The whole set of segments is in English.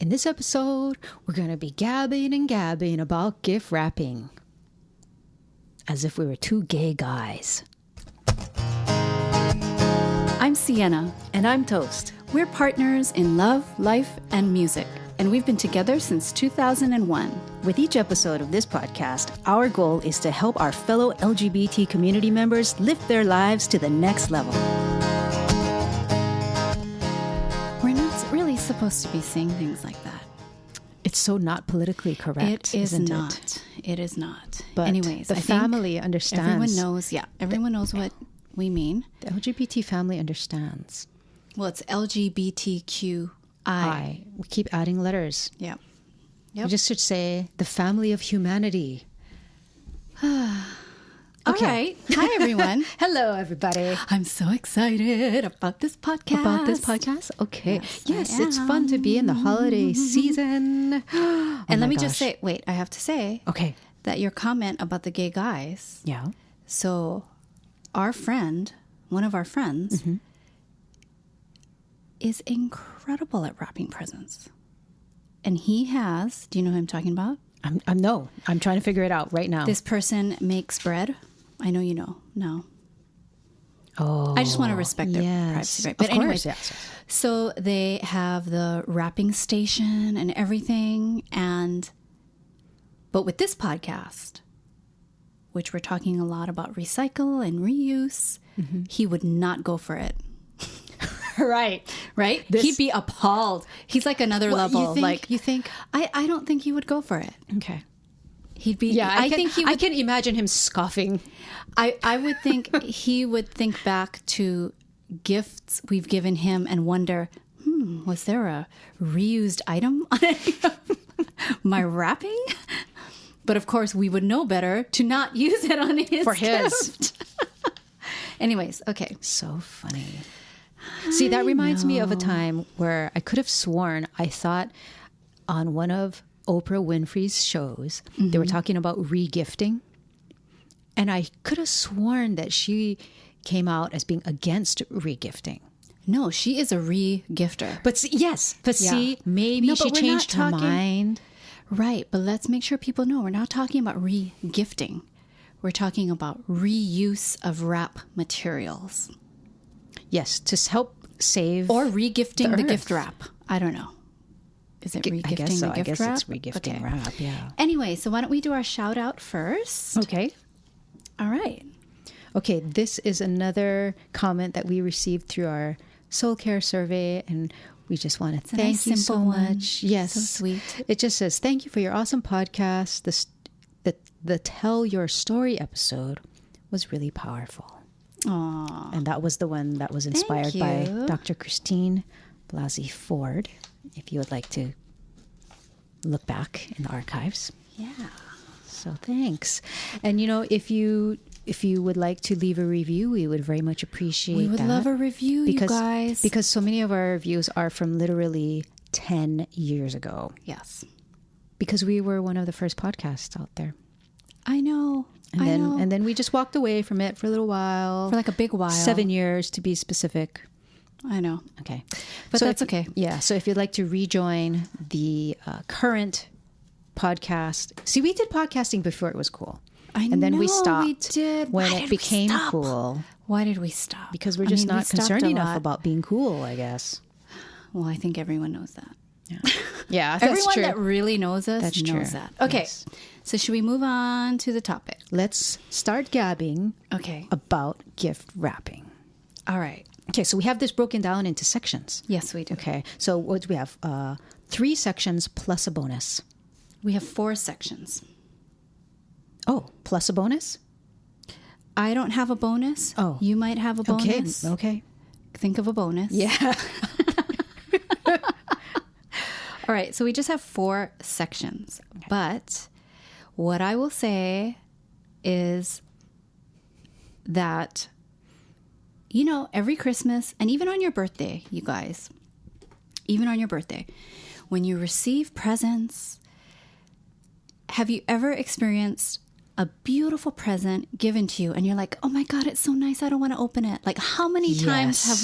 In this episode, we're going to be gabbing and gabbing about gift wrapping. As if we were two gay guys. I'm Sienna. And I'm Toast. We're partners in love, life, and music. And we've been together since 2001. With each episode of this podcast, our goal is to help our fellow LGBT community members lift their lives to the next level. We're not really supposed to be saying things like that. It's so not politically correct, isn't it? It is not. But anyways, the family understands. Everyone knows, everyone knows what we mean. The LGBT family understands. Well, it's LGBTQI. We keep adding letters. Yeah. We just should say the family of humanity. All right. Hi, everyone. Hello, everybody. I'm so excited about this podcast. Okay. Yes, it's fun to be in the holiday season. And let me just say, I have to say that your comment about the gay guys. Yeah. So our friend, one of our friends, is incredible at wrapping presents. And he has, do you know who I'm talking about? No, I'm trying to figure it out right now. This person makes bread. I know you know. No. Oh, I just want to respect their privacy. Right? But anyways, yes. So they have the wrapping station and everything. But with this podcast, which we're talking a lot about recycle and reuse, he would not go for it. Right. He'd be appalled. He's like another level. You think? I don't think he would go for it. Okay. He'd be. Yeah, I think he would. I can imagine him scoffing. I would think he would think back to gifts we've given him and wonder, was there a reused item on any of my wrapping? But of course, we would know better to not use it on his gift. Anyways, okay. So funny. See, that reminds me of a time where I could have sworn I thought on one of Oprah Winfrey's shows, they were talking about re-gifting. And I could have sworn that she came out as being against re-gifting. No, she is a re-gifter. But see, maybe she changed her mind. Right, but let's make sure people know we're not talking about re-gifting. We're talking about reuse of wrap materials. Yes, to help save or re-gifting the gift wrap. I don't know. Is it re-gifting the gift wrap? I guess it's re-gifting wrap, yeah. Anyway, so why don't we do our shout out first? Okay. All right. Okay, this is another comment that we received through our soul care survey, and we just want to thank you so much. Yes. So sweet. It just says, thank you for your awesome podcast. The Tell Your Story episode was really powerful. Aww. And that was the one that was inspired by Dr. Christine Blasey Ford, if you would like to look back in the archives. Yeah. So thanks. And if you would like to leave a review, we would very much appreciate that. We would love a review, you guys. Because so many of our reviews are from literally 10 years ago. Yes. Because we were one of the first podcasts out there. I know. And then we just walked away from it for a little while. For like a big while. 7 years to be specific. I know. Okay. But so that's okay. Yeah. So if you'd like to rejoin the current podcast. See, we did podcasting before it was cool. And then we stopped. We did. When it became cool. Why did we stop? Because we're just not concerned enough about being cool, I guess. Well, I think everyone knows that. Yeah, that's everyone true. That really knows us knows that. Okay. Yes. So should we move on to the topic? Let's start gabbing about gift wrapping. All right. Okay, so we have this broken down into sections. Yes, we do. Okay, so what do we have? 3 sections plus a bonus. We have 4 sections. Oh, plus a bonus? I don't have a bonus. Oh. You might have a bonus. Okay. Think of a bonus. Yeah. All right, so we just have 4 sections. Okay. But what I will say is that, every Christmas, and even on your birthday, you guys, even on your birthday, when you receive presents, have you ever experienced a beautiful present given to you and you're like, oh my God, it's so nice. I don't want to open it. Like how many times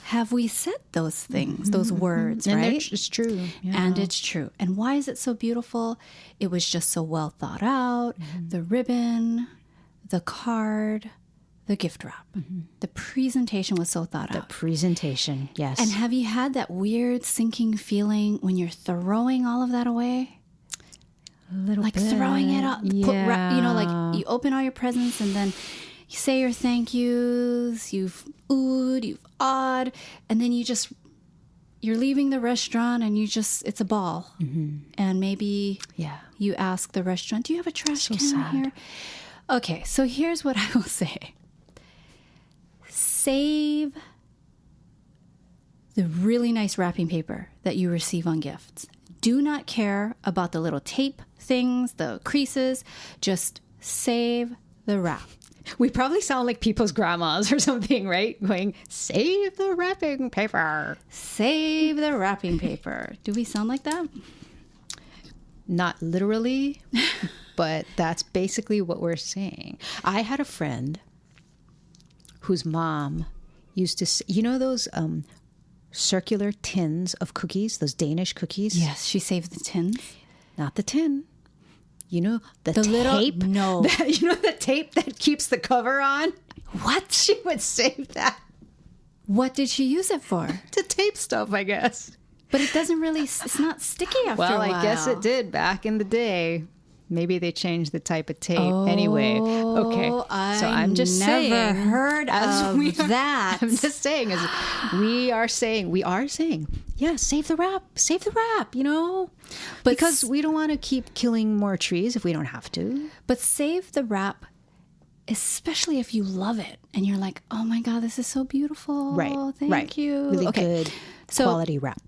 have we said those things, those words, and right? It's true. Yeah. And it's true. And why is it so beautiful? It was just so well thought out. The ribbon, the card, the gift wrap. The presentation was so thought out. The presentation, yes. And have you had that weird sinking feeling when you're throwing all of that away? A little like bit. throwing it up. Yeah. Like you open all your presents and then you say your thank yous, you've oohed, you've awed, and then you're leaving the restaurant and it's a ball. And maybe you ask the restaurant, do you have a trash can here? Okay, so here's what I will say. Save the really nice wrapping paper that you receive on gifts. Do not care about the little tape things, the creases. Just save the wrap. We probably sound like people's grandmas or something, right? Going, save the wrapping paper. Save the wrapping paper. Do we sound like that? Not literally, but that's basically what we're saying. I had a friend whose mom used to, you know those circular tins of cookies, those Danish cookies? Yes, she saved the tins. Not the tin. You know, the tape? No. You know the tape that keeps the cover on? What? She would save that. What did she use it for? To tape stuff, I guess. But it doesn't really, it's not sticky after a while. Well, I guess it did back in the day. Maybe they changed the type of tape. Anyway, okay. So I'm just saying. Never heard of that. I'm just saying, we are saying, yeah, save the wrap, you know? Because we don't want to keep killing more trees if we don't have to. But save the wrap, especially if you love it and you're like, oh my God, this is so beautiful. Right. Thank you. Really good quality wrap.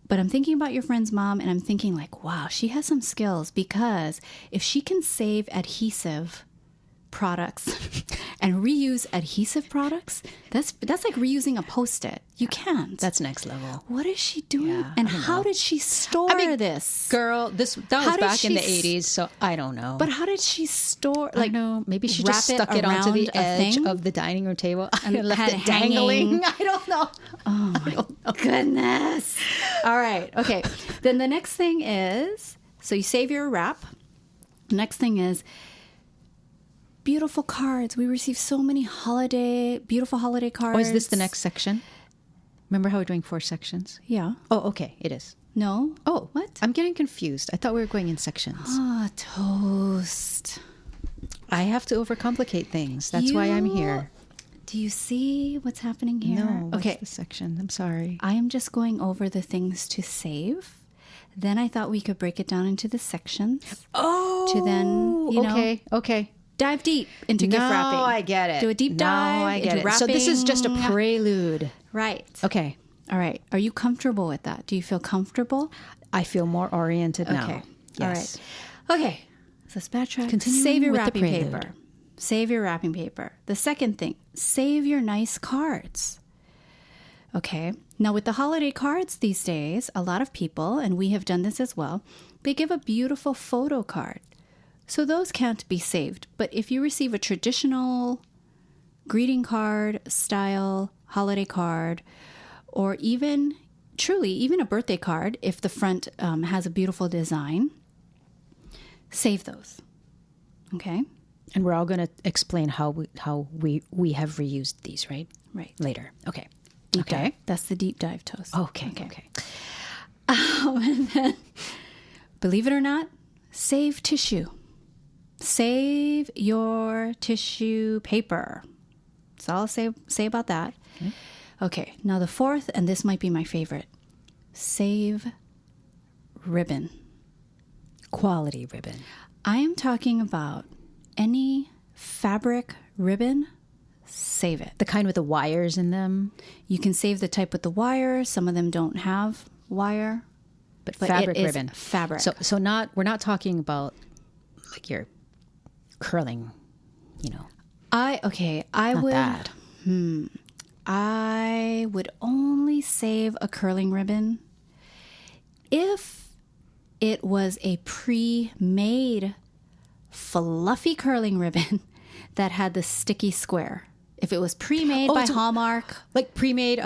But I'm thinking about your friend's mom and I'm thinking like, wow, she has some skills because if she can save adhesive products and reuse adhesive products, that's like reusing a Post-it. You can't. That's next level. What is she doing? Yeah, and how did she store this? Girl, that was back in the 80s, so I don't know. But how did she store? Like, no, maybe she just stuck it onto the edge of the dining room table and left it dangling. I don't know. Oh my goodness. All right. Okay. Then the next thing is, so you save your wrap. Next thing is beautiful cards. We receive so many beautiful holiday cards. Oh, is this the next section? Remember how we're doing 4 sections? Yeah. Oh, okay. It is. No? Oh, what? I'm getting confused. I thought we were going in sections. Ah, toast. I have to overcomplicate things. That's why I'm here. Do you see what's happening here? No. Okay. The section? I'm sorry. I am just going over the things to save. Then I thought we could break it down into the sections. Oh. To then, Okay. Dive deep into gift wrapping. No, I get it. Do a deep dive into wrapping. So this is just a prelude. Right. Okay. All right. Are you comfortable with that? Do you feel comfortable? I feel more oriented now. Okay. Yes. All right. Okay. So let's backtrack. Continuing Save your with the wrapping prelude. paper. Save your wrapping paper. The second thing, save your nice cards. Okay. Now with the holiday cards these days, a lot of people, and we have done this as well, they give a beautiful photo card. So those can't be saved. But if you receive a traditional greeting card style holiday card, or even a birthday card, if the front has a beautiful design, save those. Okay? And we're all going to explain how we have reused these, right? Right. Later. Okay. Deep dive. That's the deep dive toast. Okay. And then, believe it or not, save tissue. Save your tissue paper. That's all I'll say about that. Okay, now the fourth, and this might be my favorite. Save ribbon. Quality ribbon. I am talking about any fabric ribbon, save it. The kind with the wires in them. You can save the type with the wire. Some of them don't have wire. But fabric it ribbon. Is fabric. So we're not talking about like your curling, you know. I would that. I would only save a curling ribbon if it was a pre-made fluffy curling ribbon that had the sticky square. If it was pre-made by Hallmark. Like pre-made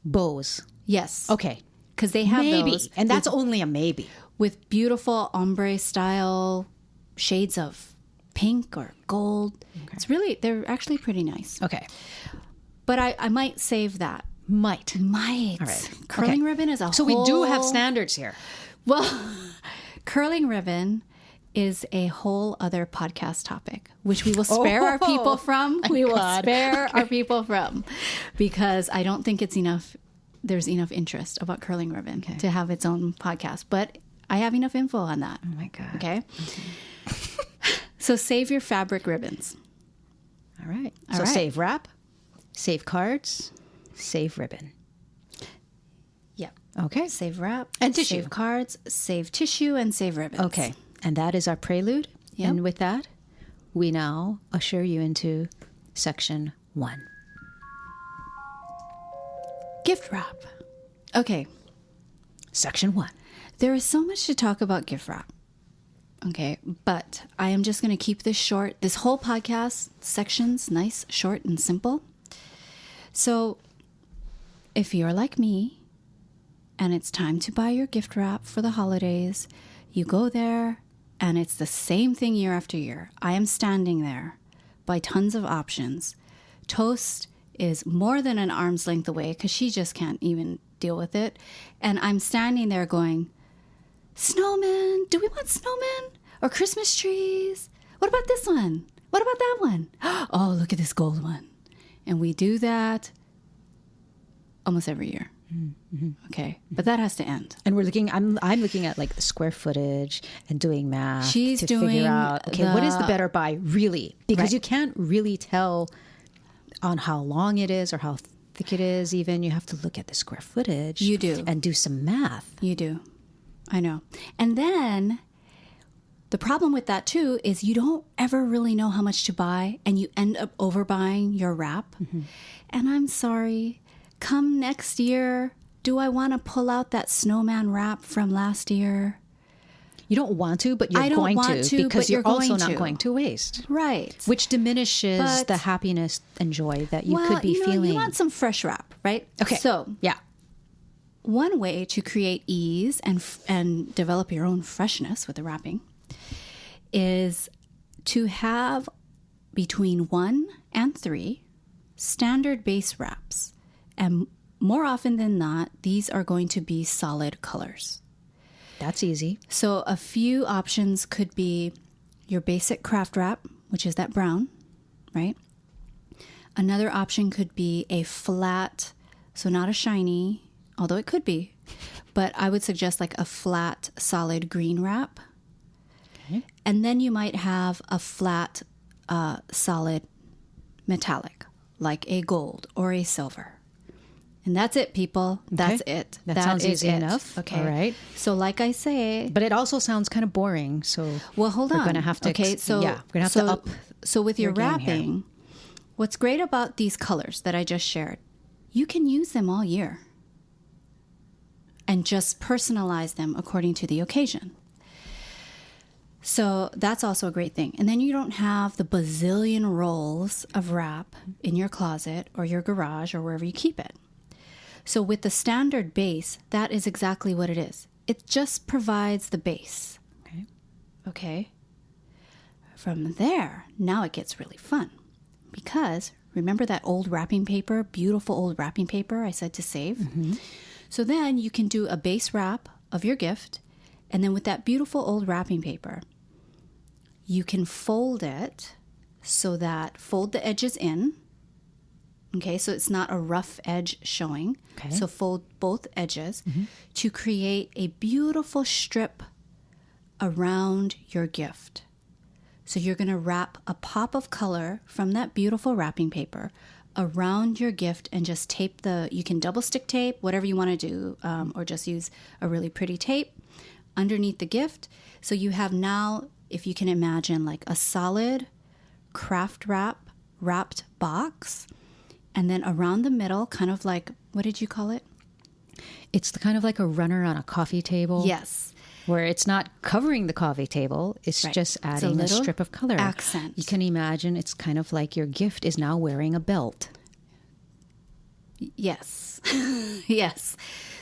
bows. Yes. Okay. Because they have Maybe. those. And that's only a maybe. With beautiful ombre style shades of pink or gold. Okay. They're actually pretty nice. Okay. But I might save that. Might. All right. Curling ribbon is So we do have standards here. Well, curling ribbon is a whole other podcast topic, which we will spare our people from. Our people from, because I don't think there's enough interest about curling ribbon to have its own podcast. But I have enough info on that. Oh my God. Okay. So save your fabric ribbons. All right. Save wrap, save cards, save ribbon. Yeah. Okay. Save wrap and tissue. Save cards, save tissue, and save ribbons. Okay. And that is our prelude. Yep. And with that, we now usher you into section 1. Gift wrap. Okay. Section 1. There is so much to talk about gift wrap. Okay. But I am just going to keep this short. This whole podcast section's nice, short, and simple. So if you're like me and it's time to buy your gift wrap for the holidays, you go there and it's the same thing year after year. I am standing there by tons of options. Toast is more than an arm's length away because she just can't even deal with it. And I'm standing there going, snowmen, do we want snowmen? Or Christmas trees? What about this one? What about that one? Oh, look at this gold one. And we do that almost every year. Mm-hmm. Okay, but that has to end. And I'm looking at like the square footage and doing math. She's to doing figure out, okay, what is the better buy really? Because you can't really tell on how long it is or how thick it is. Even you have to look at the square footage. You do, and do some math. You do, I know. And then the problem with that too is you don't ever really know how much to buy, and you end up overbuying your wrap. Mm-hmm. And I'm sorry. Come next year, do I want to pull out that snowman wrap from last year? You don't want to, but you're going to because you're also not going to waste. Right. Which diminishes the happiness and joy that you could be feeling. You want some fresh wrap, right? Okay. So, yeah. One way to create ease and develop your own freshness with the wrapping is to have between 1 and 3 standard base wraps. And more often than not, these are going to be solid colors. That's easy. So a few options could be your basic craft wrap, which is that brown, right? Another option could be a flat, so not a shiny, although it could be, but I would suggest like a flat, solid green wrap. Okay. And then you might have a flat, solid metallic, like a gold or a silver. And that's it, people. That's it. That sounds easy enough. Okay. All right. So like I say... But it also sounds kind of boring. So well, hold on. We're going to have to... Okay, so... Yeah, we're going to have to up... So with your wrapping, what's great about these colors that I just shared, you can use them all year. And just personalize them according to the occasion. So that's also a great thing. And then you don't have the bazillion rolls of wrap in your closet or your garage or wherever you keep it. So with the standard base, that is exactly what it is. It just provides the base. Okay. From there, now it gets really fun. Because remember that old wrapping paper, beautiful old wrapping paper I said to save? Mm-hmm. So then you can do a base wrap of your gift. And then with that beautiful old wrapping paper, you can fold it so that fold the edges in. Okay, so it's not a rough edge showing. Okay. So fold both edges to create a beautiful strip around your gift. So you're going to wrap a pop of color from that beautiful wrapping paper around your gift and just tape you can double stick tape, whatever you want to do, or just use a really pretty tape underneath the gift. So you have now, if you can imagine, like a solid craft wrapped box. And then around the middle, kind of like, what did you call it? It's kind of like a runner on a coffee table. Yes. where it's not covering the coffee table. It's just adding a strip of color. Accent. You can imagine it's kind of like your gift is now wearing a belt. Yes. Yes.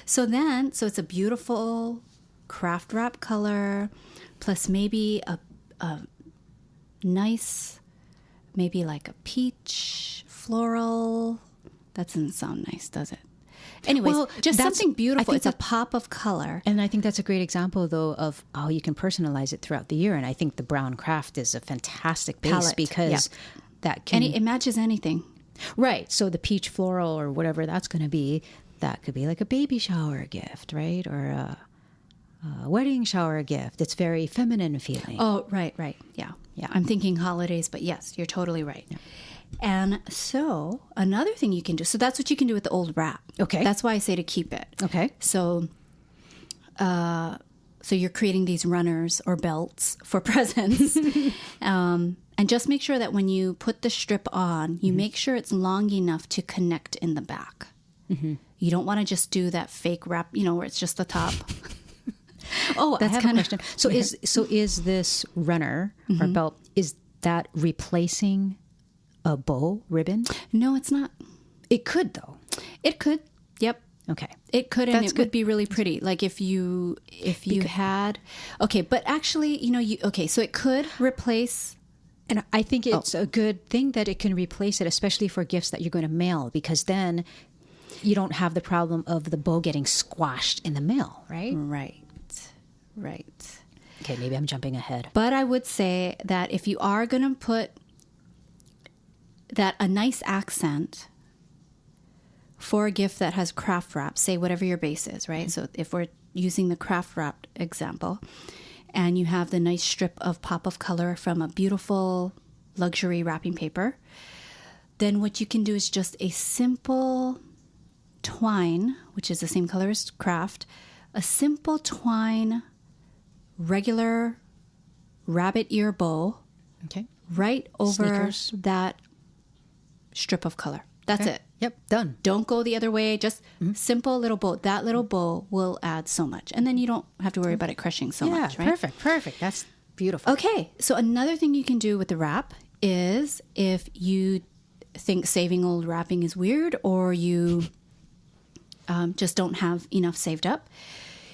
So it's a beautiful craft wrap color, plus maybe a nice, maybe like a peach floral. That doesn't sound nice, does it? Anyways, just something beautiful. It's a pop of color. And I think that's a great example, though, of how you can personalize it throughout the year. And I think the brown craft is a fantastic base Palette, because that can... And it matches anything. Right. So the peach floral or whatever that's going to be, that could be like a baby shower gift, right? Or a wedding shower gift. It's very feminine feeling. Oh, right. Yeah. I'm thinking holidays, but yes, you're totally right. Yeah. And so another thing you can do, so that's what you can do with the old wrap. Okay. That's why I say to keep it. Okay. So you're creating these runners or belts for presents. And just make sure that when you put the strip on, you make sure it's long enough to connect in the back. Mm-hmm. You don't want to just do that fake wrap, where it's just the top. Oh, that's I have a question. So is this runner or belt, is that replacing a bow ribbon? No, it's not. It could, though. It could. Yep. Okay. It could, and it would be really pretty. Like if you had, okay, but actually, so it could replace. And I think it's a good thing that it can replace it, especially for gifts that you're going to mail, because then you don't have the problem of the bow getting squashed in the mail, right? Right. Okay, maybe I'm jumping ahead. But I would say that if you are going to put a nice accent for a gift that has craft wrap, say whatever your base is, right? So if we're using the craft wrap example, and you have the nice strip of pop of color from a beautiful luxury wrapping paper, then what you can do is just a simple twine, which is the same color as craft, a simple twine, regular rabbit ear bow, right over that strip of color. That's it. Yep, done. Don't go the other way. Just simple little bow. That little bow will add so much. And then you don't have to worry about it crushing so much, right? Perfect. That's beautiful. Okay, so another thing you can do with the wrap is if you think saving old wrapping is weird, or you just don't have enough saved up,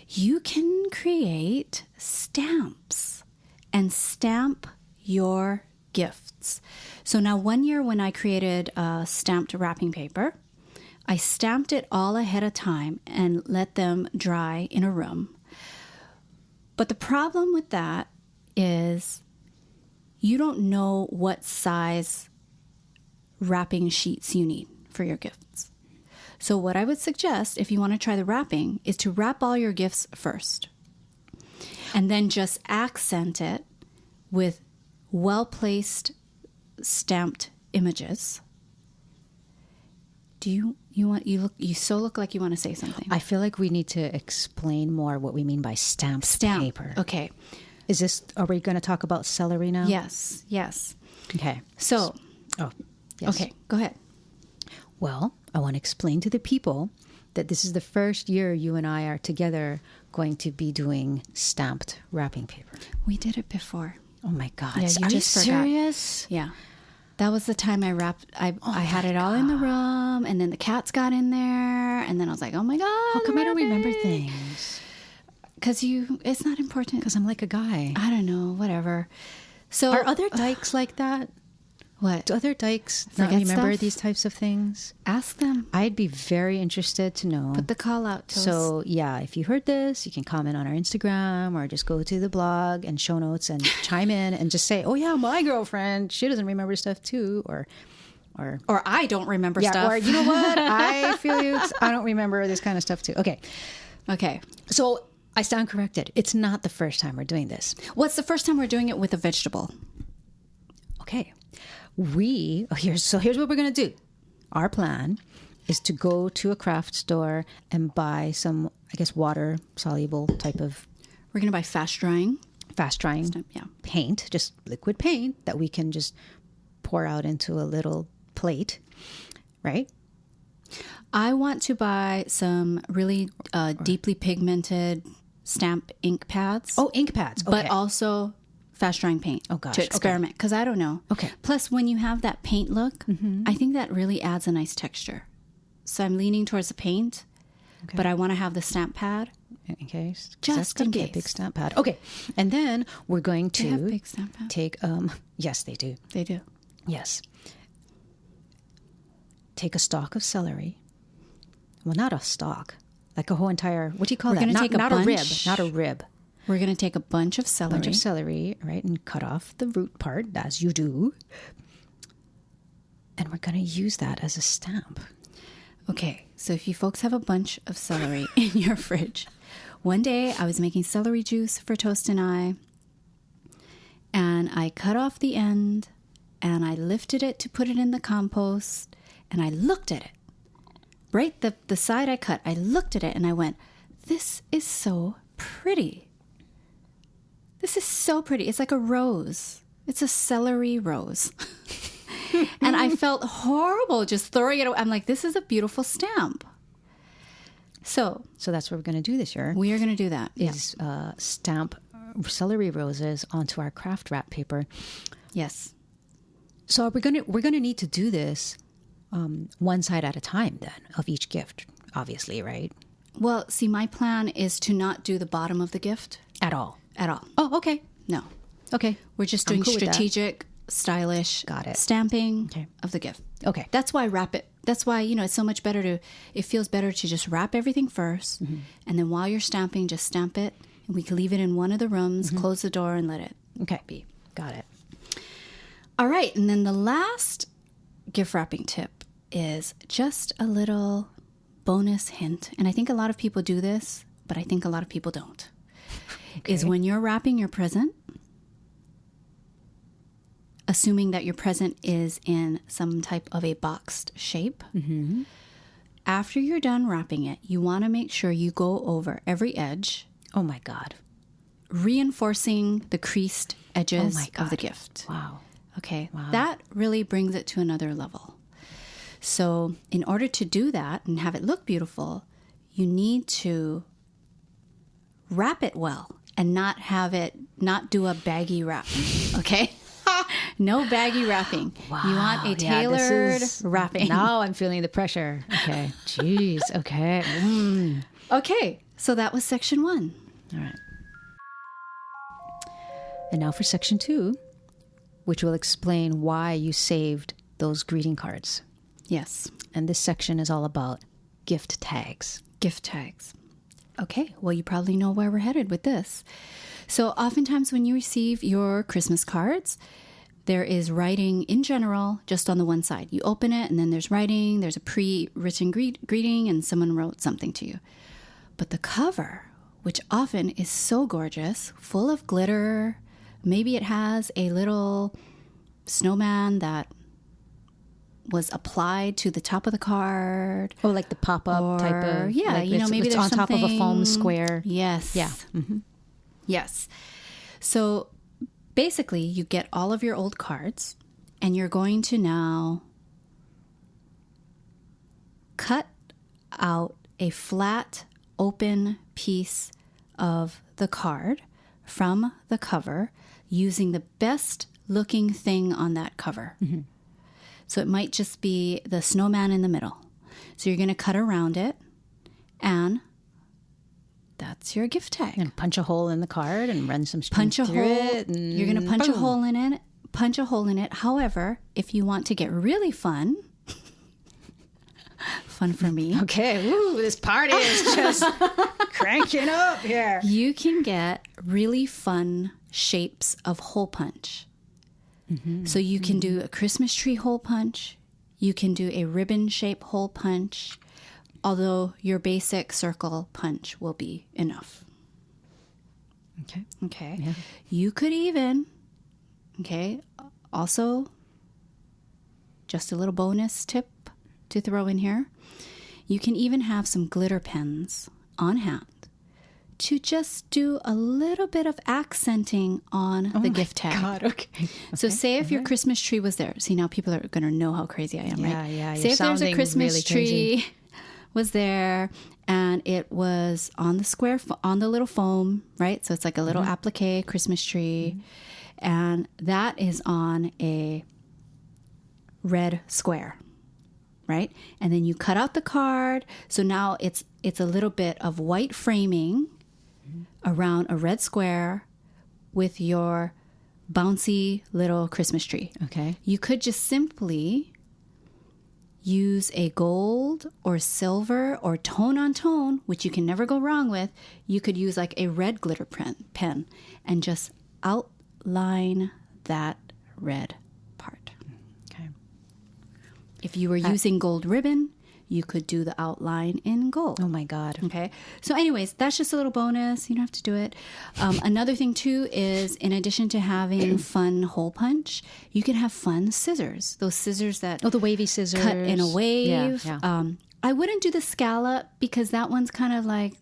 you can create stamps and stamp your gifts. So now one year when I created stamped wrapping paper, I stamped it all ahead of time and let them dry in a room. But the problem with that is you don't know what size wrapping sheets you need for your gifts. So what I would suggest, if you want to try the wrapping, is to wrap all your gifts first. And then just accent it with well-placed stamped images. You look like you want to say something. I feel like we need to explain more what we mean by stamped paper. Okay. Are we going to talk about celery now? Yes. Okay. So. Oh, yes. Okay, go ahead. Well, I want to explain to the people that this is the first year you and I are together going to be doing stamped wrapping paper. We did it before. Oh my God. Yeah, Are you serious? Yeah. That was the time I wrapped, I had it all in the room, and then the cats got in there, and then I was like, oh my God. How come I don't remember things? Because it's not important. Because I'm like a guy. I don't know, whatever. So are other dykes like that? What? Do other dykes not remember these types of things? Ask them. I'd be very interested to know. Put the call out to us. So, yeah, if you heard this, you can comment on our Instagram or just go to the blog and show notes and chime in and just say, oh, yeah, my girlfriend, she doesn't remember stuff too. Or I don't remember stuff. Or, you know what? I feel you. I don't remember this kind of stuff too. Okay. So I stand corrected. It's not the first time we're doing this. What's the first time we're doing it with a vegetable? Okay. Here's what we're going to do. Our plan is to go to a craft store and buy some, I guess, water soluble type of. We're going to buy fast drying paint, just liquid paint that we can just pour out into a little plate, right? I want to buy some really deeply pigmented stamp ink pads. Oh, ink pads. Okay. But also fast drying paint. Oh, gosh. To experiment, because I don't know. Okay. Plus, when you have that paint look, I think that really adds a nice texture. So I'm leaning towards the paint, but I want to have the stamp pad. In case. Just that's going to be a in big case. stamp pad. Okay. And then we're going They have to big stamp pads. take, yes, they do. They do. Yes. Take a stalk of celery. Well, not a stalk. Like a whole entire, what do you call We're that? gonna take a not a rib. bunch. Not a rib. We're going to take a bunch of celery. Bunch of celery, right? And cut off the root part, as you do. And we're going to use that as a stamp. Okay, so if you folks have a bunch of celery in your fridge, one day I was making celery juice for Toast and I cut off the end and I lifted it to put it in the compost and I looked at it. Right, the side I cut, I looked at it and I went, this is so pretty. This is so pretty. It's like a rose. It's a celery rose. And I felt horrible just throwing it away. I'm like, this is a beautiful stamp. So that's what we're going to do this year. we are going to do that. Is stamp celery roses onto our craft wrap paper. Yes. So we're gonna need to do this one side at a time then of each gift, obviously, right? Well, see, my plan is to not do the bottom of the gift At all. at all. Oh, okay. No. Okay. We're just I'm doing cool with that. strategic, stylish Got it. stamping Okay. of the gift. Okay. That's why I wrap it. That's why, it's so much better it feels better to just wrap everything first. Mm-hmm. And then while you're stamping, just stamp it. And we can leave it in one of the rooms, Mm-hmm. close the door and let it Okay. be. Got it. All right. And then the last gift wrapping tip is just a little bonus hint. And I think a lot of people do this, but I think a lot of people don't. Is when you're wrapping your present, assuming that your present is in some type of a boxed shape, after you're done wrapping it, you want to make sure you go over every edge, Oh my God. reinforcing the creased edges Oh my of the God. gift. Wow. Okay, that really brings it to another level. So in order to do that and have it look beautiful, you need to wrap it well and not do a baggy wrap. Okay? No baggy wrapping. You want a tailored wrapping. Now I'm feeling the pressure. Okay. Jeez. Okay. Okay, so that was section 1. All right. And now for section 2, which will explain why you saved those greeting cards. Yes, And this section is all about gift tags. gift tags. Okay, well, you probably know where we're headed with this. So oftentimes when you receive your Christmas cards, there is writing in general just on the one side. You open it and then there's writing, there's a pre-written greeting and someone wrote something to you. But the cover, which often is so gorgeous, full of glitter, maybe it has a little snowman that was applied to the top of the card. Oh, like the pop-up type of... Yeah, like maybe it's there's on top of a foam something- square. Yes. Yeah. Yes. So basically, you get all of your old cards and you're going to now cut out a flat, open piece of the card from the cover using the best looking thing on that cover. So it might just be the snowman in the middle. So you're going to cut around it and that's your gift tag. And punch a hole in the card and run some Punch a through hole. it. And You're going to punch a boom. hole in it. Punch a hole in it. However, if you want to get really fun, fun for me, Okay. Woo, this party is just cranking up here. you can get really fun shapes of hole punch. So you can do a Christmas tree hole punch. You can do a ribbon shape hole punch. Although your basic circle punch will be enough. Okay. Okay. Yeah. You could even, also, just a little bonus tip to throw in here. You can even have some glitter pens on hand to just do a little bit of accenting on the gift tag. God, okay. So say if your Christmas tree was there. See, now people are going to know how crazy I am, Yeah, right? yeah, Say you're if there's a sounding Christmas really tree crazy. was there and it was on the square, on the little foam, right? So it's like a little applique Christmas tree. And that is on a red square, right? And then you cut out the card. So now it's a little bit of white framing around a red square with your bouncy little Christmas tree. Okay. You could just simply use a gold or silver or tone on tone, which you can never go wrong with. You could use like a red glitter pen and just outline that red part. Okay. If you were using gold ribbon, you could do the outline in gold. Oh my God. Okay. So anyways, that's just a little bonus. You don't have to do it. Another thing too is, in addition to having fun hole punch, you can have fun scissors. Those scissors that the wavy scissors. cut in a wave. Yeah. I wouldn't do the scallop because that one's kind of like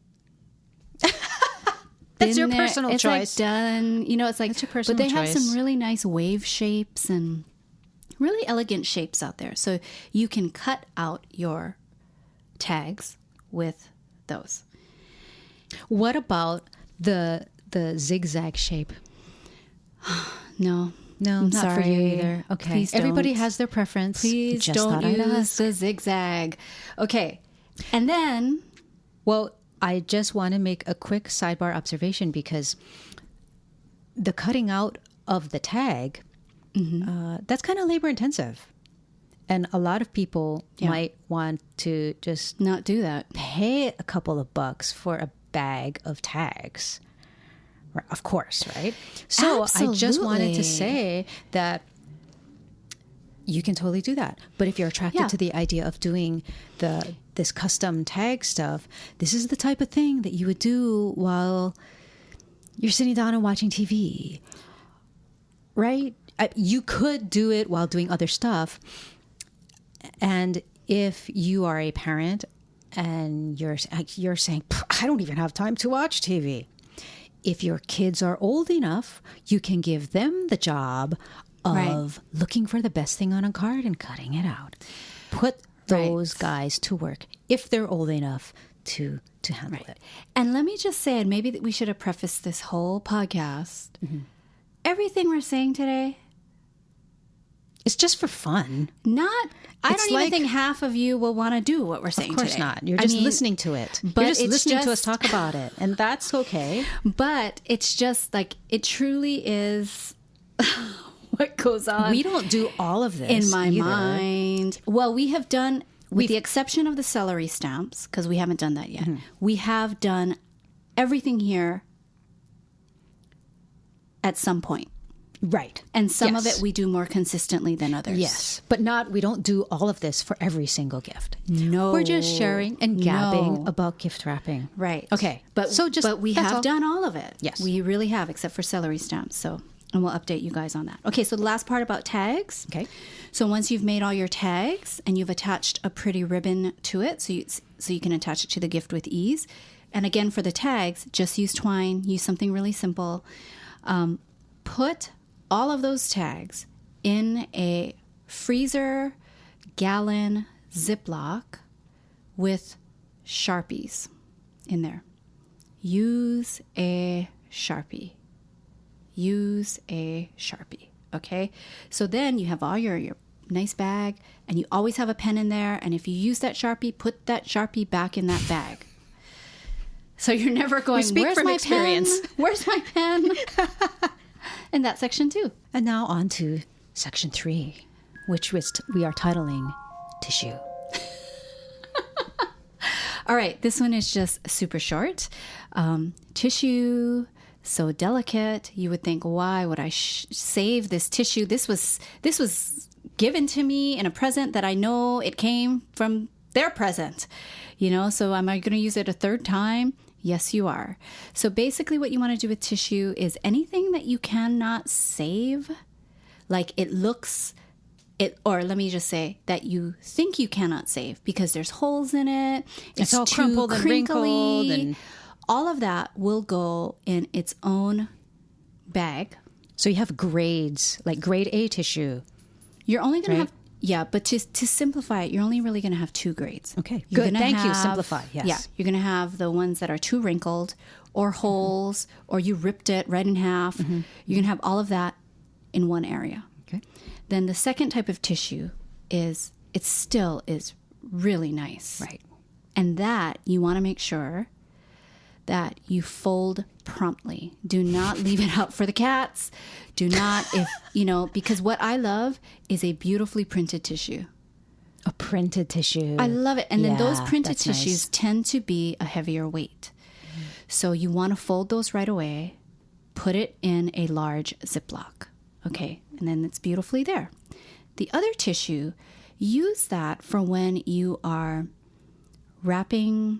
That's your personal it's choice. Like done. You know, it's like, That's your personal but they have choice. some really nice wave shapes and really elegant shapes out there. So you can cut out your tags with those. What about the zigzag shape? No, No, I'm not sorry. for you either. Okay. Please Everybody don't. has their preference. Please Just don't thought I'd use ask. the zigzag. Okay, and then Well, I just want to make a quick sidebar observation because the cutting out of the tag, that's kind of labor intensive. And a lot of people might want to just not do that. pay a couple of bucks for a bag of tags. Of course, right? So I just wanted to Absolutely. say that you can totally do that. But if you're attracted to the idea of doing this custom tag stuff, this is the type of thing that you would do while you're sitting down and watching TV, right? You could do it while doing other stuff. And if you are a parent and you're saying, I don't even have time to watch TV. If your kids are old enough, you can give them the job of looking for the best thing on a card and cutting it out. Put those guys to work if they're old enough to handle it. And let me just say, and maybe that we should have prefaced this whole podcast. Everything we're saying today, It's just for fun. I It's don't even like- think half of you will want to do what we're saying Of course today. not. You're I just mean, listening to it. but You're just it's listening to us just- talk about it. And that's okay. But it's just like, it truly is what goes on We don't do all of this in my either. mind. Well, we have done, with the exception of the celery stamps, because we haven't done that yet, we have done everything here at some point. Right. And some of Yes. it we do more consistently than others. Yes. But we don't do all of this for every single gift. No. We're just sharing and gabbing No. about gift wrapping. Right. Okay. But but we that's have all. done all of it. Yes. We really have, except for celery stamps. So, and we'll update you guys on that. Okay. So the last part about tags. Okay. So once you've made all your tags and you've attached a pretty ribbon to it, so you can attach it to the gift with ease. And again, for the tags, just use twine. Use something really simple. Put all of those tags in a freezer gallon Ziploc with Sharpies in there. Use a Sharpie. Use a Sharpie. Okay? So then you have all your nice bag, and you always have a pen in there. And if you use that Sharpie, put that Sharpie back in that bag. So you're never going, speak where's from my experience." pen? Where's my pen? In that section too. And now on to section 3, which we are titling Tissue. All right, this one is just super short. Tissue, so delicate. You would think, why would I save this tissue? This was given to me in a present that I know it came from their present. You know, so am I going to use it a third time? Yes, you are. So basically what you want to do with tissue is anything that you cannot save, like or let me just say that you think you cannot save because there's holes in it. It's all too crumpled and crinkly, wrinkled and- all of that will go in its own bag. So you have grades, like grade A tissue. You're only going Right. to have Yeah, but to simplify it, you're only really going to have 2 grades. Okay, You're good. gonna Thank you. have- Simplify, yes. Yeah, you're going to have the ones that are too wrinkled or holes or you ripped it right in half. You're going to have all of that in one area. Okay. Then the second type of tissue is, it still is really nice. Right. And that you want to make sure that you fold promptly. Do not leave it out for the cats. Do not, because what I love is a beautifully printed tissue. A printed tissue. I love it. And then those printed that's tissues nice. tend to be a heavier weight. So you want to fold those right away, put it in a large Ziploc. Okay. And then it's beautifully there. The other tissue, use that for when you are wrapping,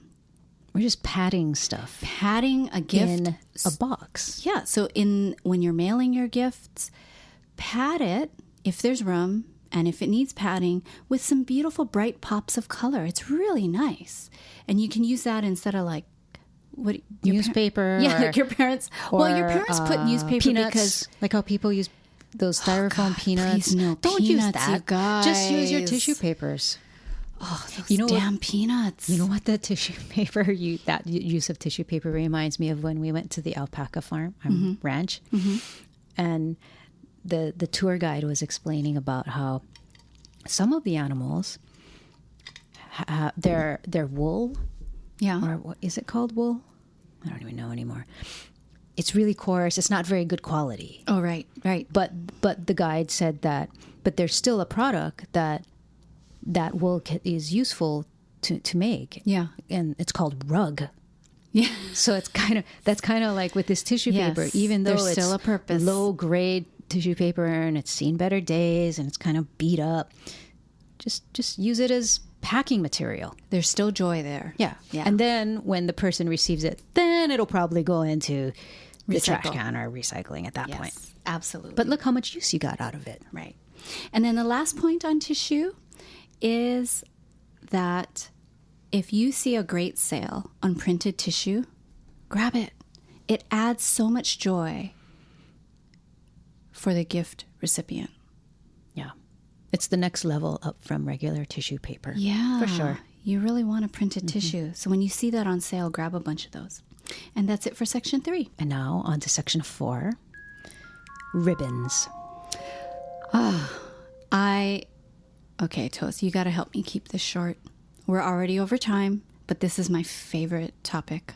We're just padding stuff padding a gift in a box. Yeah. So when you're mailing your gifts, pad it if there's room and if it needs padding with some beautiful bright pops of color. It's really nice. And you can use that instead of like your Newspaper. yeah, or, like your parents. Well, your parents put newspaper peanuts, because like how people use those styrofoam peanuts. please no Don't use peanuts, you that. Just use your guys. tissue papers. those You know what- damn peanuts. You know what the tissue paper, that use of tissue paper reminds me of when we went to the alpaca farm, ranch. And the tour guide was explaining about how some of the animals, their wool, Yeah. or what is it called, wool? I don't even know anymore. It's really coarse. It's not very good quality. Oh, right. But the guide said that, but there's still a product that wool is useful to make. Yeah. And it's called rug. Yeah. So that's kind of like with this tissue Yes, paper, even though there's it's still a purpose. low grade tissue paper and it's seen better days and it's kind of beat up, just use it as packing material. There's still joy there. Yeah. Yeah. And then when the person receives it, then it'll probably go into the trash Recycle. can or recycling at that Yes, point. absolutely. But look how much use you got out of it. Right. And then the last point on tissue is that if you see a great sale on printed tissue, grab it. It adds so much joy for the gift recipient. Yeah. It's the next level up from regular tissue paper. Yeah. For sure. You really want a printed tissue. So when you see that on sale, grab a bunch of those. And that's it for section 3. And now on to section 4, ribbons. Okay, Toast, you got to help me keep this short. We're already over time, but this is my favorite topic.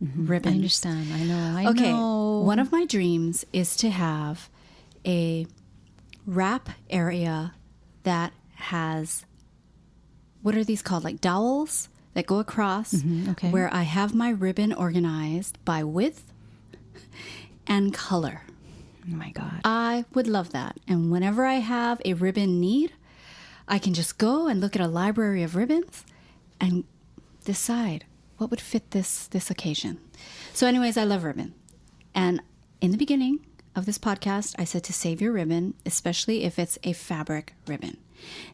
Ribbons. I understand. I know. Okay, know. one of my dreams is to have a wrap area that has, what are these called? Like dowels that go across, okay. where I have my ribbon organized by width and color. Oh my God. I would love that. And whenever I have a ribbon need, I can just go and look at a library of ribbons and decide what would fit this occasion. So anyways, I love ribbon. And in the beginning of this podcast, I said to save your ribbon, especially if it's a fabric ribbon.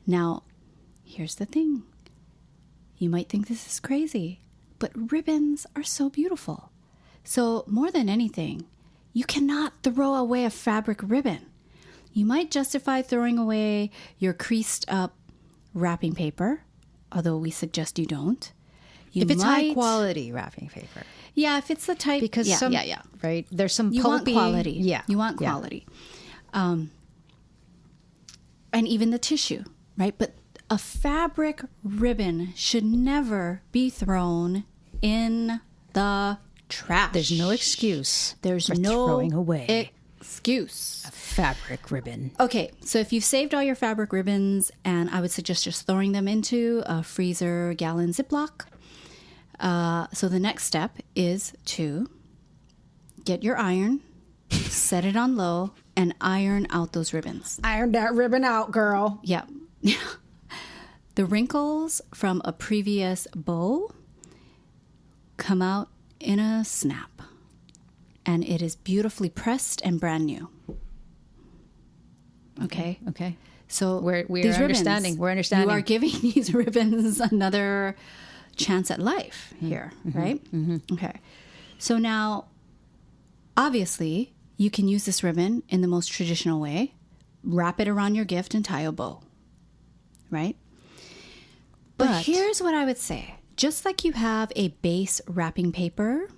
Now, here's the thing. You might think this is crazy, but ribbons are so beautiful. So more than anything, you cannot throw away a fabric ribbon. You might justify throwing away your creased up wrapping paper, although we suggest you don't. If it's high quality wrapping paper. Yeah, if it's the type, Because yeah. right? There's some You pulpy. want quality. Yeah. You want quality. And even the tissue, right? But a fabric ribbon should never be thrown in the trash. There's no excuse. There's for no throwing away excuse. a fabric ribbon. Okay, so if you've saved all your fabric ribbons, and I would suggest just throwing them into a freezer gallon Ziploc. So the next step is to get your iron, set it on low, and iron out those ribbons. Iron that ribbon out, girl. Yeah. The wrinkles from a previous bow come out in a snap. And it is beautifully pressed and brand new. Okay. Okay. So We're these understanding. ribbons, We're understanding. You are giving these ribbons another chance at life here, right? Okay. So now, obviously, you can use this ribbon in the most traditional way. Wrap it around your gift and tie a bow. right? But here's what I would say. Just like you have a base wrapping paper,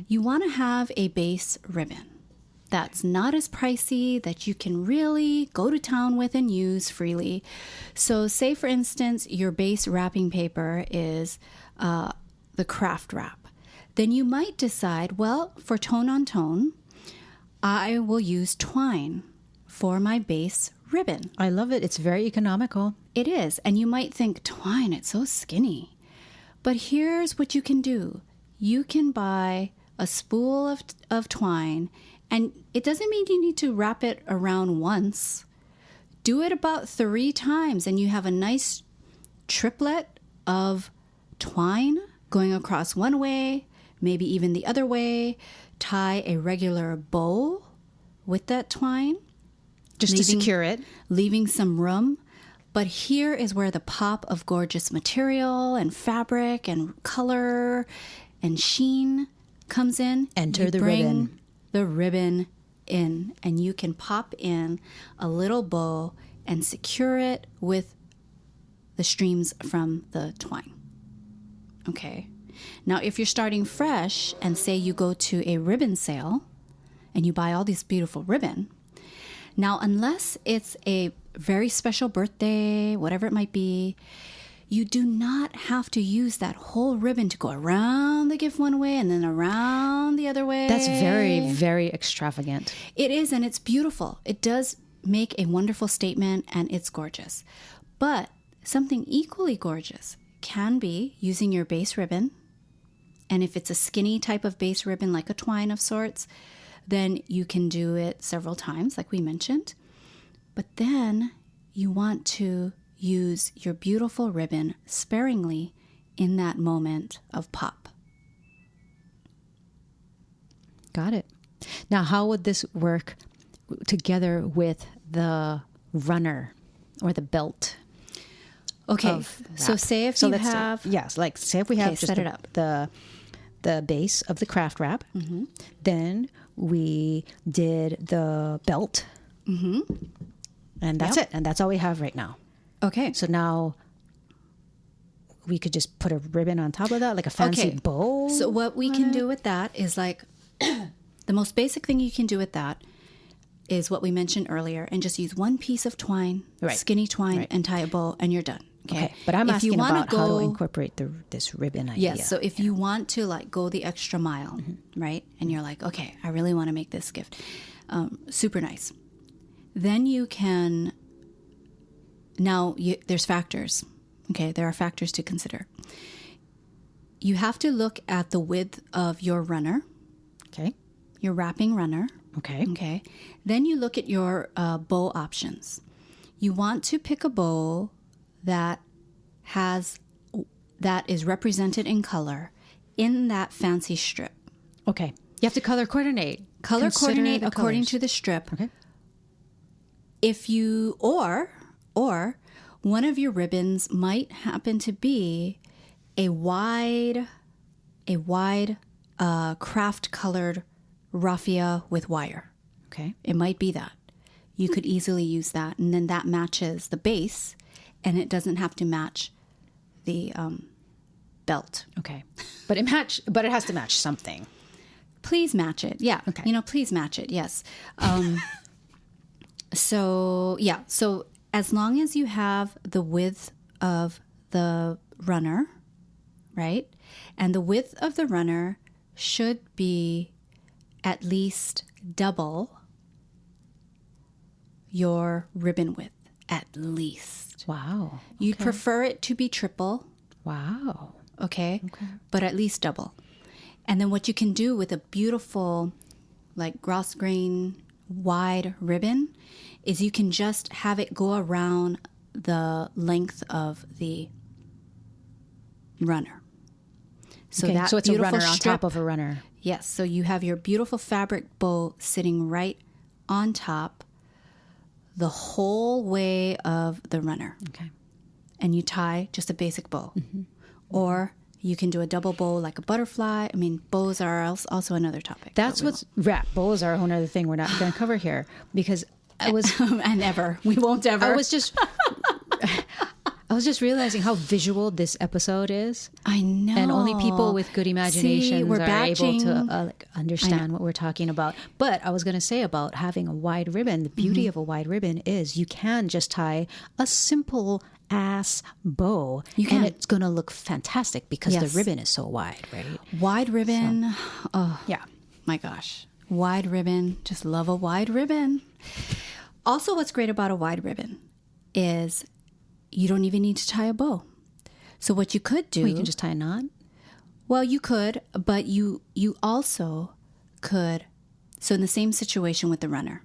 you want to have a base ribbon that's not as pricey, that you can really go to town with and use freely. So say, for instance, your base wrapping paper is the craft wrap. Then you might decide, well, for tone on tone, I will use twine for my base ribbon. I love it. It's very economical. It is. And you might think, twine, it's so skinny. But here's what you can do. You can buy a spool of twine, and it doesn't mean you need to wrap it around once. Do it about 3 times, and you have a nice triplet of twine going across one way, maybe even the other way. Tie a regular bow with that twine. Just to secure it. Leaving some room. But here is where the pop of gorgeous material and fabric and color and sheen comes in. Enter the ribbon. The ribbon in, and you can pop in a little bow and secure it with the streams from the twine. Okay. Now, if you're starting fresh and say you go to a ribbon sale and you buy all these beautiful ribbon, now, unless it's a very special birthday, whatever it might be, you do not have to use that whole ribbon to go around the gift one way and then around the other way. That's very, very extravagant. It is, and it's beautiful. It does make a wonderful statement, and it's gorgeous. But something equally gorgeous can be using your base ribbon. And if it's a skinny type of base ribbon, like a twine of sorts, then you can do it several times, like we mentioned. But then you want to use your beautiful ribbon sparingly in that moment of pop. Got it. Now, how would this work together with the runner or the belt? Okay, so say if you have... Yes, like say if we have just set it up. The base of the craft wrap, then we did the belt, and that's it. And that's all we have right now. Okay. So now we could just put a ribbon on top of that, like a fancy bow. So what we can do with that is like, the most basic thing you can do with that is what we mentioned earlier, and just use one piece of twine, skinny twine, and tie a bow, and you're done. Okay. But I'm asking about how to incorporate this ribbon idea. Yes. So if you want to like go the extra mile, right? And you're like, okay, I really want to make this gift super nice. Then you can, there's factors. Okay. There are factors to consider. You have to look at the width of your runner. Okay. Your wrapping runner. Okay. Okay. Then you look at your bow options. You want to pick a bow that is represented in color in that fancy strip. Okay. You have to color coordinate. Coordinate according to the strip. Okay. If you or one of your ribbons might happen to be a wide craft colored raffia with wire. Okay. It might be that. You could easily use that, and then that matches the base, and it doesn't have to match the belt. Okay. But it has to match something. Please match it. Yeah. Okay. Please match it. Yes. So as long as you have the width of the runner, right? And the width of the runner should be at least double your ribbon width. At least. Wow. You'd prefer it to be triple. Wow. Okay. But at least double. And then what you can do with a beautiful, like gross grain, wide ribbon is you can just have it go around the length of the runner. So so it's a runner on top of a runner. Yes. So you have your beautiful fabric bow sitting right on top the whole way of the runner. Okay. And you tie just a basic bow. Or you can do a double bow like a butterfly. I mean, bows are also another topic. That's what's wrap. Bows are a whole other thing we're not going to cover here because I was and ever we won't ever. I was just I was just realizing how visual this episode is. I know. And only people with good imaginations we're are batching. able to understand what we're talking about. But I was going to say about having a wide ribbon, the beauty of a wide ribbon is you can just tie a simple ass bow and it's going to look fantastic because the ribbon is so wide, right? Wide ribbon. So, oh, yeah. My gosh. Wide ribbon. Just love a wide ribbon. Also, what's great about a wide ribbon is you don't even need to tie a bow. So what you could do... Well, you can just tie a knot? Well, you could, but you also could... So in the same situation with the runner,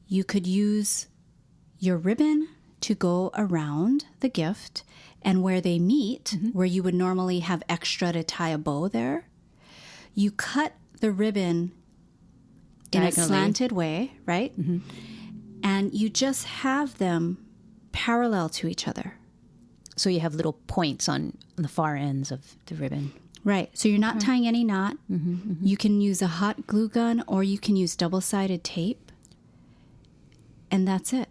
you could use your ribbon to go around the gift, and where they meet, where you would normally have extra to tie a bow there, you cut the ribbon in a slanted way, right? And you just have them parallel to each other. So you have little points on the far ends of the ribbon. Right. So you're not tying any knot. You can use a hot glue gun or you can use double-sided tape. And that's it.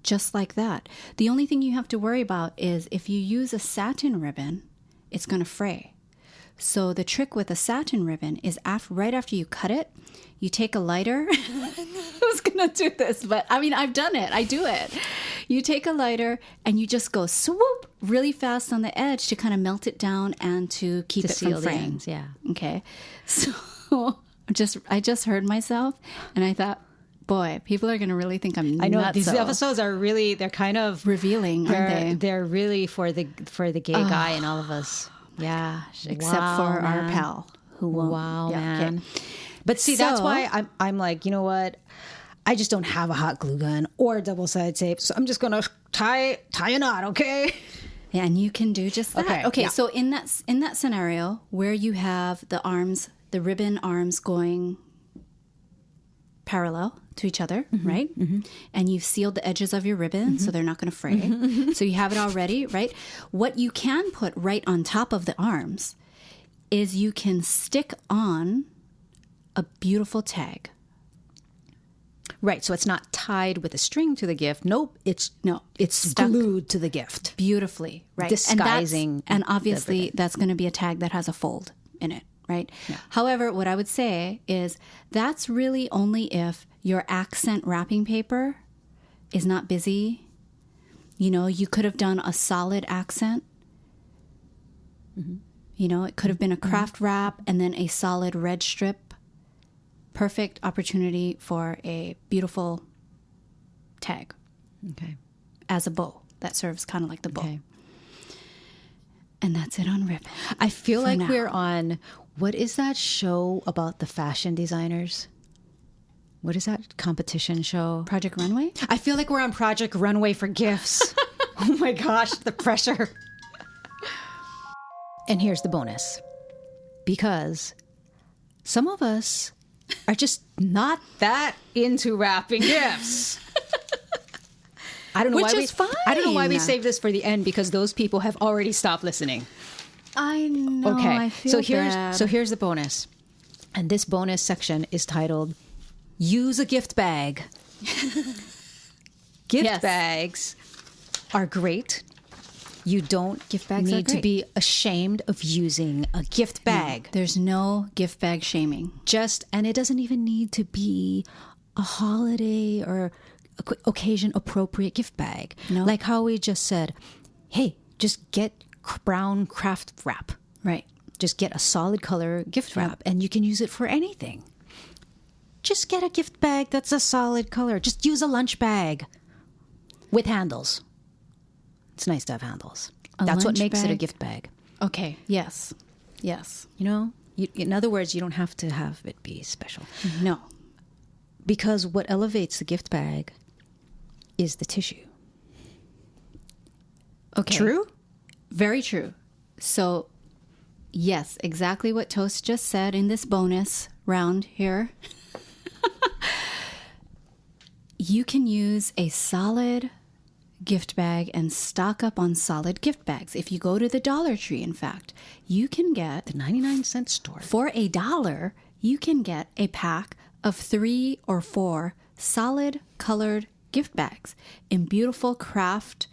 Just like that. The only thing you have to worry about is if you use a satin ribbon, it's going to fray. So the trick with a satin ribbon is right after you cut it, you take a lighter. I was going to do this, but I mean, I've done it. I do it. You take a lighter and you just go swoop really fast on the edge to kind of melt it down and to keep it from fraying. Yeah. Okay. So I just heard myself and I thought, boy, people are going to really think I'm nuts. I know these episodes are really, they're kind of revealing, aren't they? They're really for the gay guy in all of us. Yeah. Except for our pal who won't. Wow, yeah, man. Okay. But see, that's why I'm like, you know what? I just don't have a hot glue gun or double-sided tape, so I'm just going to tie a knot, okay? Yeah, and you can do just that. Okay, yeah. So in that scenario where you have the ribbon arms going parallel to each other, right? And you've sealed the edges of your ribbon so they're not going to fray. So you have it all ready, right? What you can put right on top of the arms is you can stick on a beautiful tag. Right, so it's not tied with a string to the gift. Nope, it's stuck glued to the gift. Beautifully, right? Disguising. And obviously that's going to be a tag that has a fold in it, right? Yeah. However, what I would say is that's really only if your accent wrapping paper is not busy. You know, you could have done a solid accent. You know, it could have been a craft wrap and then a solid red strip. Perfect opportunity for a beautiful tag. Okay. As a bow. That serves kind of like the bow. Okay. And that's it on ribbon. I feel like we're on, what is that show about the fashion designers? What is that competition show? Project Runway? I feel like we're on Project Runway for gifts. Oh my gosh, the pressure. And here's the bonus. Because some of us are just not that into wrapping gifts. I don't know Which is fine. I don't know why we saved this for the end because those people have already stopped listening. I know. Okay. I feel bad. So here's the bonus. And this bonus section is titled Use a Gift Bag. Gift bags are great. You don't need to be ashamed of using a gift bag. No, there's no gift bag shaming. And it doesn't even need to be a holiday or occasion appropriate gift bag. No. Like how we just said, hey, just get brown craft wrap. Right. Just get a solid color gift wrap and you can use it for anything. Just get a gift bag that's a solid color. Just use a lunch bag with handles. It's nice to have handles. That's what makes it a gift bag. Okay. Yes. Yes. You know, in other words, you don't have to have it be special. No. Because what elevates the gift bag is the tissue. Okay. True? Very true. So, yes, exactly what Toast just said in this bonus round here. You can use a solid gift bag and stock up on solid gift bags. If you go to the Dollar Tree, in fact, you can get the 99-cent store. For $1, you can get a pack of 3 or 4 solid colored gift bags in beautiful craft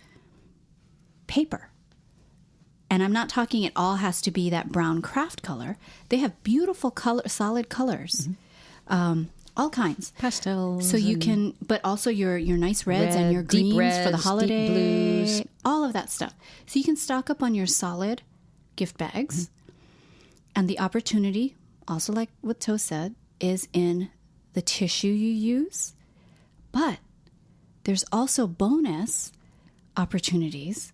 paper. And I'm not talking it all has to be that brown craft color. They have beautiful color, solid colors, all kinds. Pastels. So you can, but also your nice reds and your deep greens reds, for the holiday. deep blues. All of that stuff. So you can stock up on your solid gift bags. And the opportunity, also like what Toe said, is in the tissue you use. But there's also bonus opportunities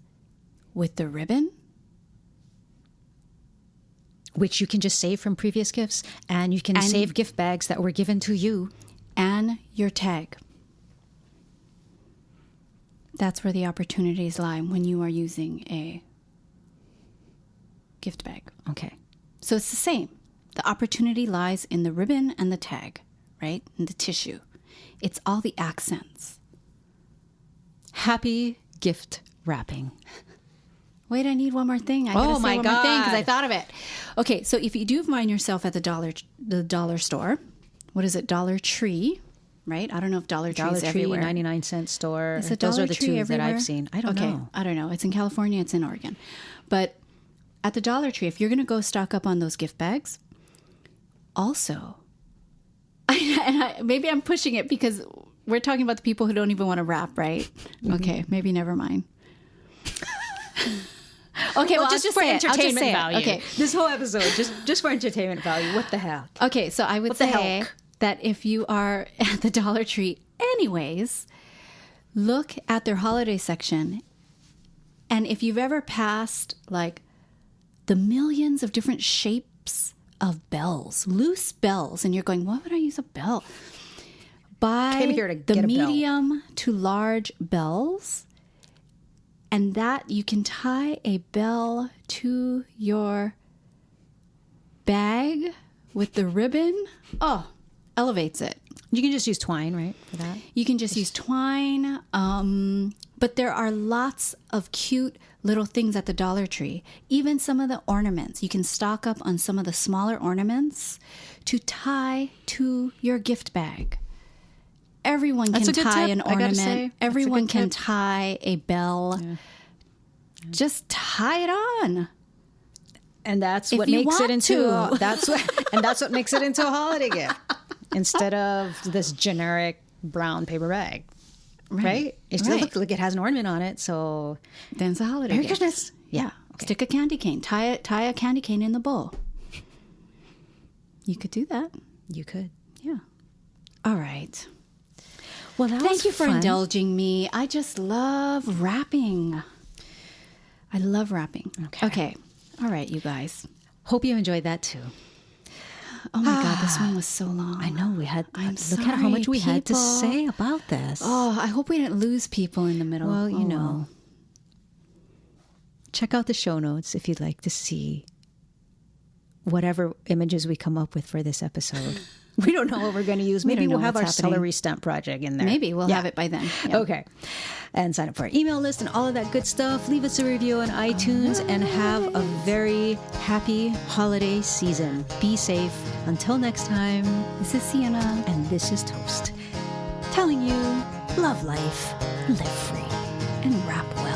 with the ribbon, which you can just save from previous gifts, and you can save gift bags that were given to you. And your tag. That's where the opportunities lie when you are using a gift bag. Okay. So it's the same. The opportunity lies in the ribbon and the tag, right? And the tissue. It's all the accents. Happy gift wrapping. Wait, I need one more thing. I gotta say my one more thing because I God. thought of it. Okay, so if you do find yourself at the dollar store, what is it? Dollar Tree, right? I don't know if Dollar Tree is Tree, everywhere. 99-cent store. Is it Those Dollar are the Tree two that everywhere? I've seen. I don't know. I don't know. It's in California. It's in Oregon. But at the Dollar Tree, if you're going to go stock up on those gift bags, also, maybe I'm pushing it because we're talking about the people who don't even want to wrap, right? Okay, maybe never mind. Okay, well, just I'll for say it. I'll just entertainment say it. value. Okay. This whole episode, just for entertainment value. What the heck? Okay, so I would What the say heck? that if you are at the Dollar Tree anyways, look at their holiday section. And if you've ever passed like the millions of different shapes of bells, loose bells, and you're going, why would I use a bell? Buy Came here to the get a bell. medium to large bells, and that you can tie a bell to your bag with the ribbon. Oh, elevates it. You can just use twine, right, for that? You can just use twine, but there are lots of cute little things at the Dollar Tree. Even some of the ornaments. You can stock up on some of the smaller ornaments to tie to your gift bag. Everyone That's can a good tie tip, an I gotta say. ornament. That's a Everyone good can tip. tie a bell. Yeah. Just tie it on. And that's If what you makes it want into to. that's what makes it into a holiday gift instead of this generic brown paper bag. Right? It's Right. look, it has an ornament on it, so Then it's a holiday Merry gift. Christmas. Yeah. Okay. Stick a candy cane. Tie a candy cane in the bowl. You could do that. you could. Yeah. All right. Well, that Thank was you for fun. indulging me. I just love wrapping. I love wrapping. Okay. All right, you guys. Hope you enjoyed that too. Oh my God, this one was so long. I know we had. I'm look at how much sorry, we had to people. say about this. Oh, I hope we didn't lose people in the middle. Well, you Oh, know. Check out the show notes if you'd like to see whatever images we come up with for this episode. We don't know what we're going to use. Maybe don't know we'll have our what's happening. celery stamp project in there. Maybe we'll Yeah. have it by then. Yeah. Okay. And sign up for our email list and all of that good stuff. Leave us a review on iTunes and have a very happy holiday season. Be safe. Until next time. This is Sienna. And this is Toast. Telling you, love life, live free. And wrap well.